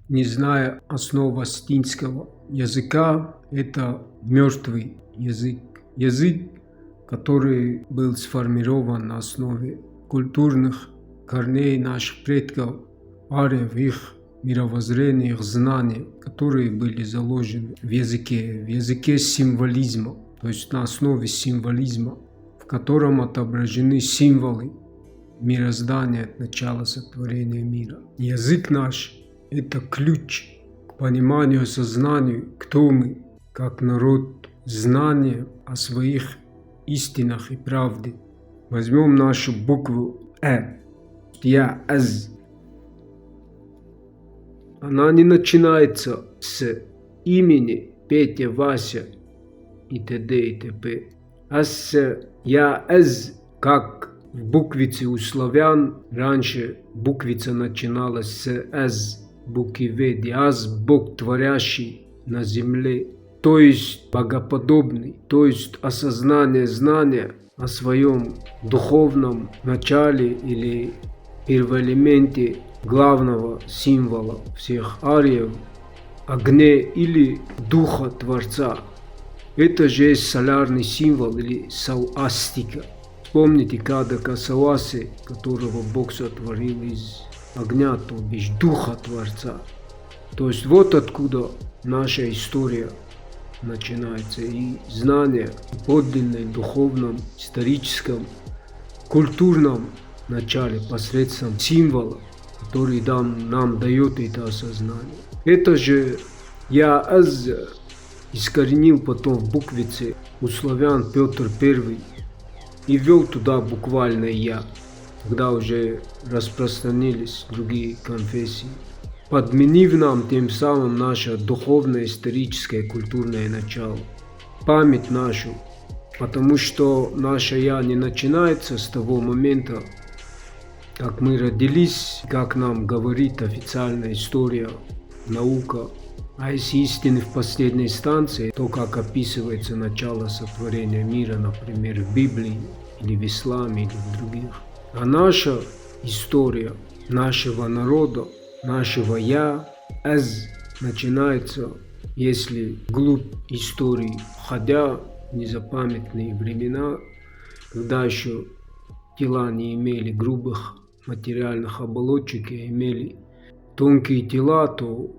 не зная основ астинского языка, это мертвый язык. Язык, который был сформирован на основе культурных корней наших предков, ариев, их мировоззрения, их знаний, которые были заложены в языке символизма, то есть на основе символизма, в котором отображены символы мироздания от начала сотворения мира. Язык наш – это ключ к пониманию, осознанию, кто мы, как народ, знание о своих истинах и правде. Возьмем нашу букву «э». Я, «аз». Она не начинается с имени Петя, Вася и т.д. и т.п. А с «я», «аз», как в буквице у славян. Раньше буквица начиналась с «аз», буквы «веди», «аз» – Бог творящий на земле, то есть богоподобный, то есть осознание, знания о своем духовном начале или первоэлементе главного символа всех ариев, огне или духа Творца. Это же есть солярный символ или сауастика. Вспомните Кадака Сауаси, которого Бог сотворил из огня, то бишь духа Творца. То есть вот откуда наша история начинается, и знание о подлинном, духовном, историческом, культурном начале посредством символа, который нам дает это осознание. Это же «я», «аз» искоренил потом в буквице у славян Петр I и ввел туда буквально «я», когда уже распространились другие конфессии, подменив нам тем самым наше духовное, историческое, культурное начало, память нашу, потому что наше «я» не начинается с того момента, как мы родились, как нам говорит официальная история, наука, а если истины в последней инстанции, то как описывается начало сотворения мира, например, в Библии, или в исламе, или в других. А наша история нашего народа, нашего «я», «аз» начинается, если вглубь истории, входя в незапамятные времена, когда еще тела не имели грубых материальных оболочек, а имели тонкие тела, то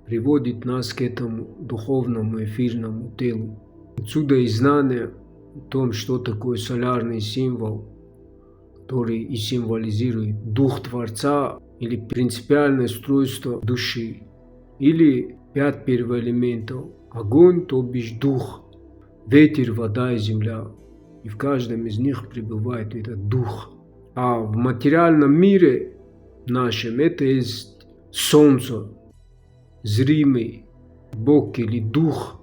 приводит нас к этому духовному эфирному телу. Отсюда и знание о том, что такое солярный символ, который и символизирует дух Творца или принципиальное устройство души, или 5 первоэлементов: огонь, то бишь дух, ветер, вода и земля. И в каждом из них пребывает этот дух. А в материальном мире нашем это есть солнце, зримый Бог или дух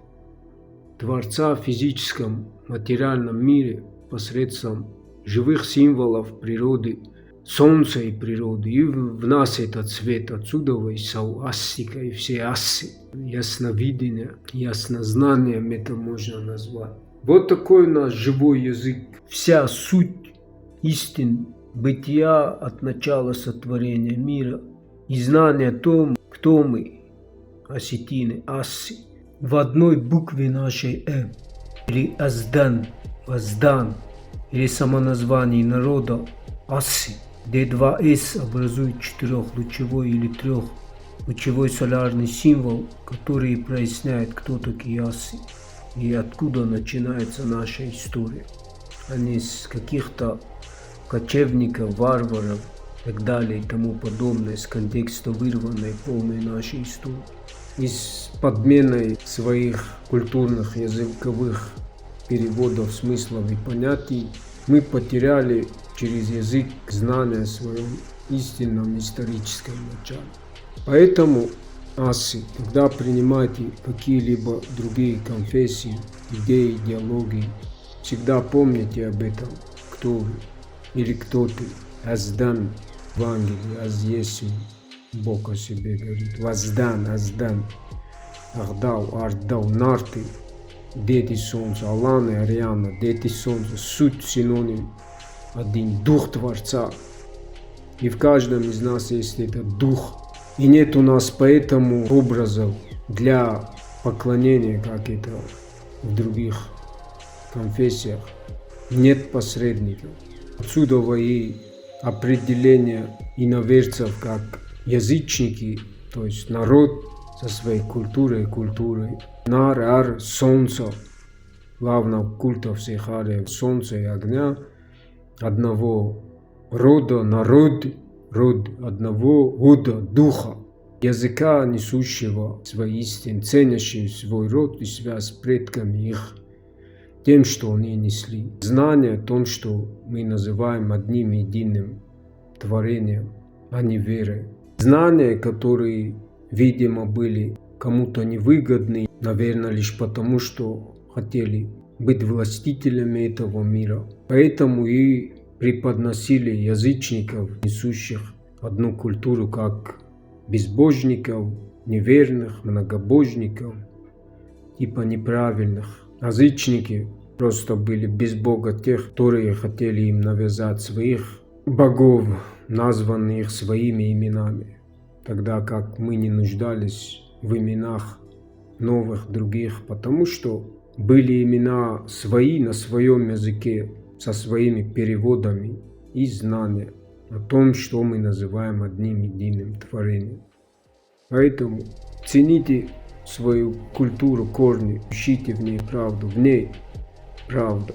Творца в физическом материальном мире посредством живых символов природы, солнца и природы. И в нас этот свет, отсюда и сауастика, и все ассы, ясновидение, яснознанием это можно назвать. Вот такой наш живой язык. Вся суть истин бытия от начала сотворения мира и знание о том, кто мы, осетины, ассы, в одной букве нашей «э», или «аздан», «воздан», или самоназвание народа «ассы», где 2 «с» образуют 4-лучевой или 3-лучевой солярный символ, который проясняет, кто такие ассы и откуда начинается наша история, а не с каких-то кочевников, варваров и так далее и тому подобное, с контекста вырванной полной нашей истории. И с подменой своих культурных языковых переводов, смыслов и понятий мы потеряли через язык знания о своем истинном историческом начале. Поэтому, ассы, когда принимаете какие-либо другие конфессии, идеи, идеологии, всегда помните об этом, кто вы или кто ты. Аздан в Евангелии, аз есть Бог о себе говорит. Воздан, аздан, ахдау, ардау, нарты, дети солнца, Алана и Ариана, дети солнца, суть синоним один, дух Творца. И в каждом из нас есть этот дух, И нет у нас поэтому образов для поклонения, как это в других конфессиях. Нет посредников. Отсюда и определение иноверцев как язычники, то есть народ со своей культурой. Нар, ар, солнце, главное культа всех ариев, солнца и огня, одного рода, народ, род одного рода, духа, языка, несущего свои истины, ценящий свой род и связь с предками их, тем, что они несли. Знание о том, что мы называем одним единым творением, а не верой. Знания, которые, видимо, были кому-то невыгодны, наверное, лишь потому, что хотели быть властителями этого мира. Поэтому и преподносили язычников, несущих одну культуру, как безбожников, неверных, многобожников, типа неправильных. Язычники просто были без Бога тех, которые хотели им навязать своих богов, названных своими именами, тогда как мы не нуждались в именах новых других, потому что были имена свои на своем языке, со своими переводами и знания о том, что мы называем одним единым творением. Поэтому цените свою культуру, корни, ищите в ней правду, правда.